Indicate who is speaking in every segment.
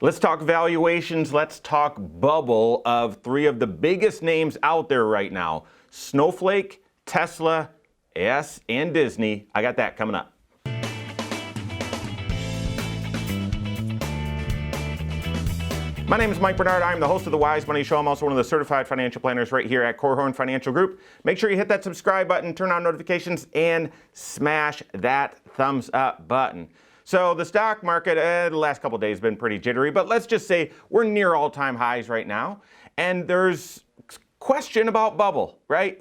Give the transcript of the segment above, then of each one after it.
Speaker 1: Let's talk valuations. Let's talk bubble of three of the biggest names out there right now. Snowflake, Tesla, yes, and Disney. I got that coming up. My name is Mike Bernard. I'm the host of the Wise Money Show. I'm also one of the certified financial planners right here at Korhorn Financial Group. Make sure you hit that subscribe button, turn on notifications, and smash that thumbs up button. So the stock market, the last couple of days has been pretty jittery, but let's just say we're near all-time highs right now, and there's question about bubble, right?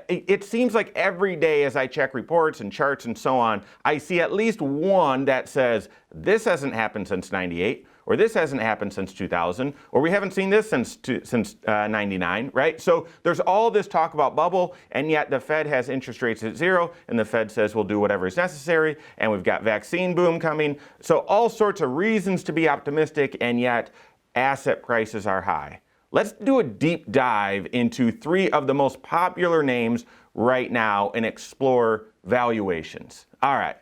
Speaker 1: It seems like every day as I check reports and charts and so on, I see at least one that says this hasn't happened since 98, or this hasn't happened since 2000, or we haven't seen this since 99, right? So there's all this talk about bubble, and yet the Fed has interest rates at zero, and the Fed says we'll do whatever is necessary, and we've got vaccine boom coming. So all sorts of reasons to be optimistic, and yet asset prices are high. Let's do a deep dive into three of the most popular names right now and explore valuations. All right,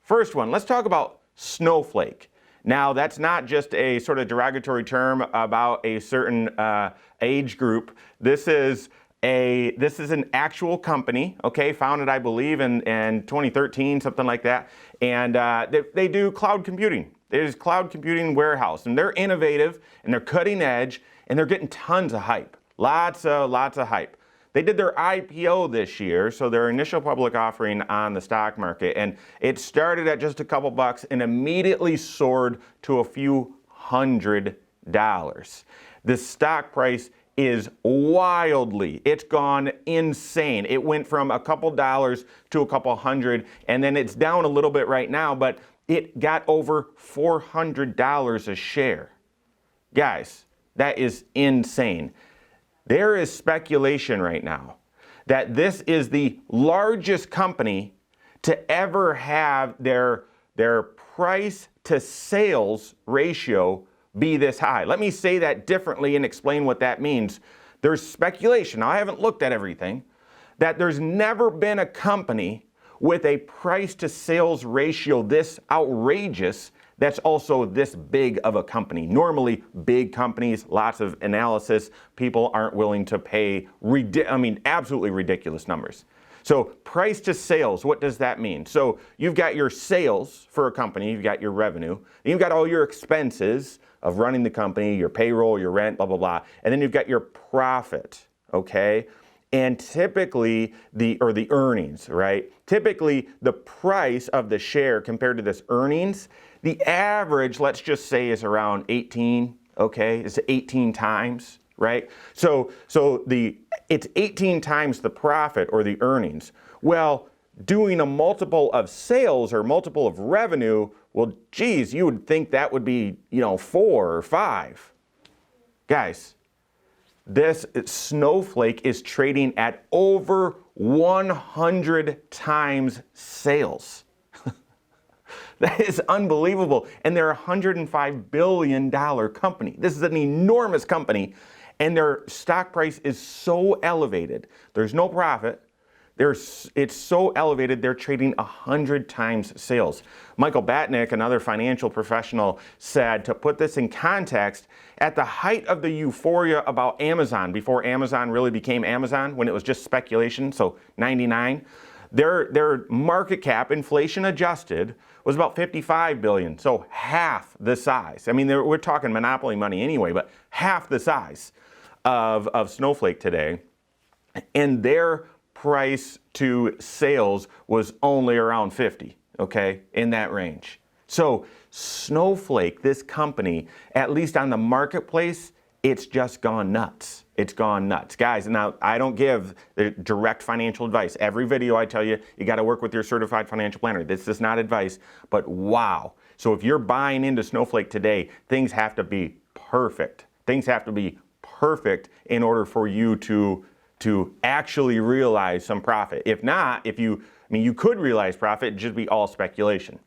Speaker 1: first one, let's talk about Snowflake. Now, that's not just a sort of derogatory term about a certain age group. This is an actual company, okay, founded, I believe, in 2013, something like that. And they do cloud computing. There's cloud computing warehouse, and they're innovative, and they're cutting edge, and they're getting tons of hype. Lots of hype. They did their IPO this year, so their initial public offering on the stock market, and it started at just a couple bucks and immediately soared to a few $100. The stock price is wildly, it's gone insane. It went from a couple dollars to a couple hundred, and then it's down a little bit right now, but it got over $400 a share. Guys, that is insane. There is speculation right now that this is the largest company to ever have their price to sales ratio be this high. Let me say that differently and explain what that means. There's speculation, now I haven't looked at everything, that there's never been a company with a price to sales ratio this outrageous that's also this big of a company. Normally, big companies, lots of analysis, people aren't willing to pay, absolutely ridiculous numbers. So price to sales, what does that mean? So you've got your sales for a company, you've got your revenue, you've got all your expenses of running the company, your payroll, your rent, blah, blah, blah, and then you've got your profit, okay? And typically, the earnings, right? Typically, the price of the share compared to this earnings, the average, let's just say, is around 18, okay? It's 18 times, right? So it's 18 times the profit or the earnings. Well, doing a multiple of sales or multiple of revenue, well, geez, you would think that would be, 4 or 5. Guys, this Snowflake is trading at over 100 times sales. That is unbelievable. And they're a $105 billion company. This is an enormous company, and their stock price is so elevated. There's no profit. It's so elevated, they're trading 100 times sales. Michael Batnick, another financial professional, said, to put this in context, at the height of the euphoria about Amazon, before Amazon really became Amazon, when it was just speculation, so 99, their market cap, inflation adjusted, was about $55 billion, so half the size. I mean, we're talking monopoly money anyway, but half the size of Snowflake today. And their price to sales was only around 50, okay, in that range. So Snowflake, this company, at least on the marketplace, it's just gone nuts. It's gone nuts. Guys, now I don't give the direct financial advice. Every video I tell you, you got to work with your certified financial planner. This is not advice, but wow. So if you're buying into Snowflake today, things have to be perfect. Things have to be perfect in order for you to actually realize some profit. If not, you could realize profit, it'd just be all speculation.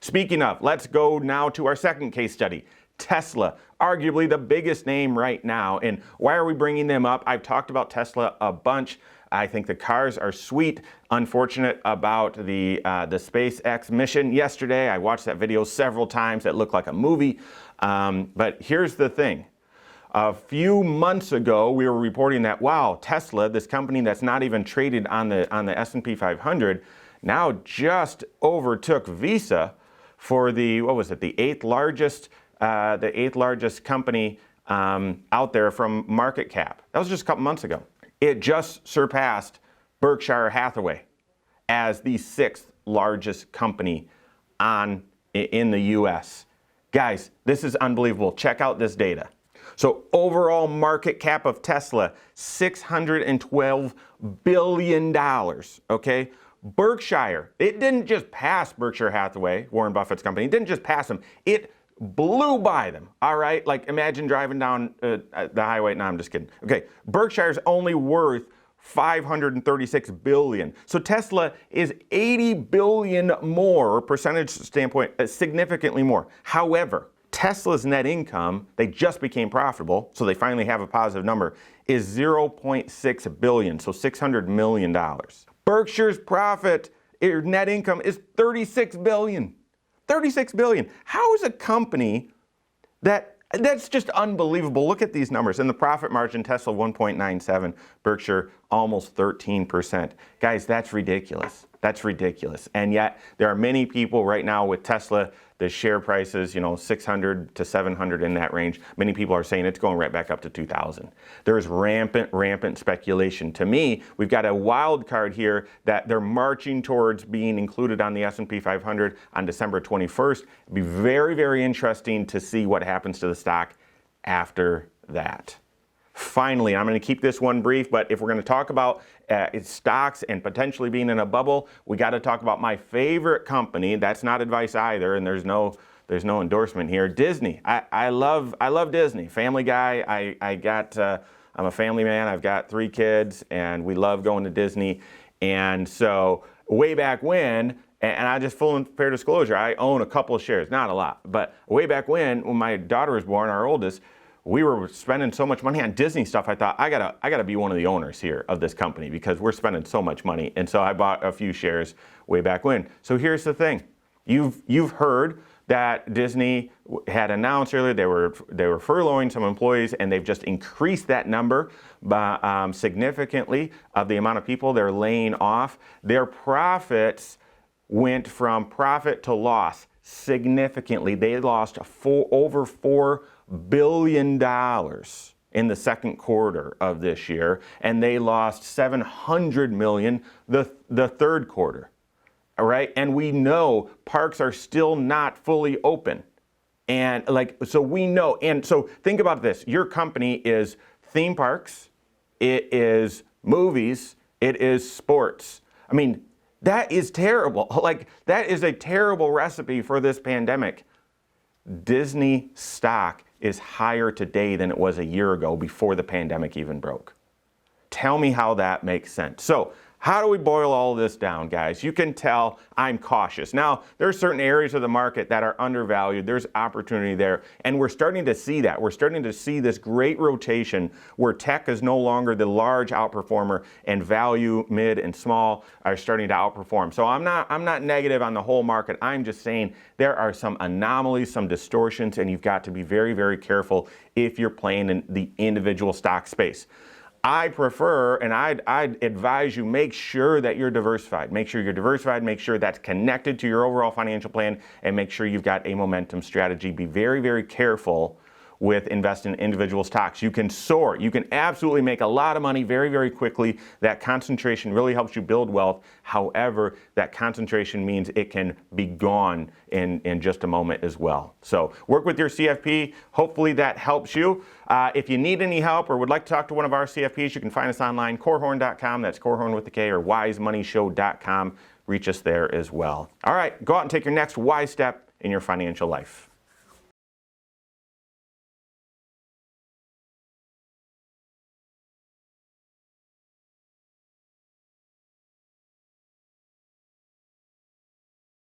Speaker 1: Speaking of, let's go now to our second case study. Tesla, arguably the biggest name right now. And why are we bringing them up? I've talked about Tesla a bunch. I think the cars are sweet. Unfortunate about the SpaceX mission yesterday. I watched that video several times. It looked like a movie. But here's the thing. A few months ago, we were reporting that, wow, Tesla, this company that's not even traded on the S&P 500, now just overtook Visa for the, what was it, the eighth largest company out there from market cap. That was just a couple months ago. It just surpassed Berkshire Hathaway as the sixth largest company in the U.S. Guys, this is unbelievable. Check out this data. So overall market cap of Tesla, $612 billion, okay? Berkshire, it didn't just pass Berkshire Hathaway, Warren Buffett's company. It didn't just pass them. It blew by them, all right? Like imagine driving down the highway. No, I'm just kidding. Okay, Berkshire's only worth $536 billion. So Tesla is $80 billion more, percentage standpoint, significantly more. However, Tesla's net income, they just became profitable, so they finally have a positive number, is $0.6 billion, so $600 million. Berkshire's profit, net income is $36 billion. $36 billion. How is a company that's just unbelievable? Look at these numbers. In the profit margin, Tesla 1.97, Berkshire almost 13%. Guys, that's ridiculous. That's ridiculous. And yet there are many people right now with Tesla, the share prices, 600 to 700 in that range. Many people are saying it's going right back up to 2,000. There's rampant speculation. To me, we've got a wild card here that they're marching towards being included on the S&P 500 on December 21st. It'd be very interesting to see what happens to the stock after that. Finally, I'm going to keep this one brief, but if we're going to talk about stocks and potentially being in a bubble, we got to talk about my favorite company. That's not advice either, and there's no endorsement here. Disney. I love Disney. Family guy. I'm a family man. I've got 3 kids, and we love going to Disney. And so way back when, and I just full and fair disclosure, I own a couple of shares, not a lot, but way back when my daughter was born, our oldest, we were spending so much money on Disney stuff. I thought I gotta be one of the owners here of this company because we're spending so much money. And so I bought a few shares way back when. So here's the thing: you've heard that Disney had announced earlier they were furloughing some employees, and they've just increased that number by, significantly of the amount of people they're laying off. Their profits went from profit to loss significantly. They lost over $4 billion in the second quarter of this year, and they lost $700 million the third quarter. All right, and we know parks are still not fully open, and so we know. And so think about this: your company is theme parks, it is movies, it is sports. I mean, that is terrible. Like, that is a terrible recipe for this pandemic. Disney stock is higher today than it was a year ago before the pandemic even broke. Tell me how that makes sense. So how do we boil all of this down, guys? You can tell I'm cautious. Now, there are certain areas of the market that are undervalued. There's opportunity there, and we're starting to see that. We're starting to see this great rotation where tech is no longer the large outperformer, and value, mid, and small are starting to outperform. So I'm not negative on the whole market. I'm just saying there are some anomalies, some distortions, and you've got to be very careful if you're playing in the individual stock space. I prefer, and I'd advise you, make sure that you're diversified. Make sure you're diversified, make sure that's connected to your overall financial plan, and make sure you've got a momentum strategy. Be very careful with investing in individual stocks. You can soar. You can absolutely make a lot of money very quickly. That concentration really helps you build wealth. However, that concentration means it can be gone in just a moment as well. So work with your CFP. Hopefully that helps you. If you need any help or would like to talk to one of our CFPs, you can find us online, corehorn.com. That's corehorn with a K, or wisemoneyshow.com. Reach us there as well. All right, go out and take your next wise step in your financial life.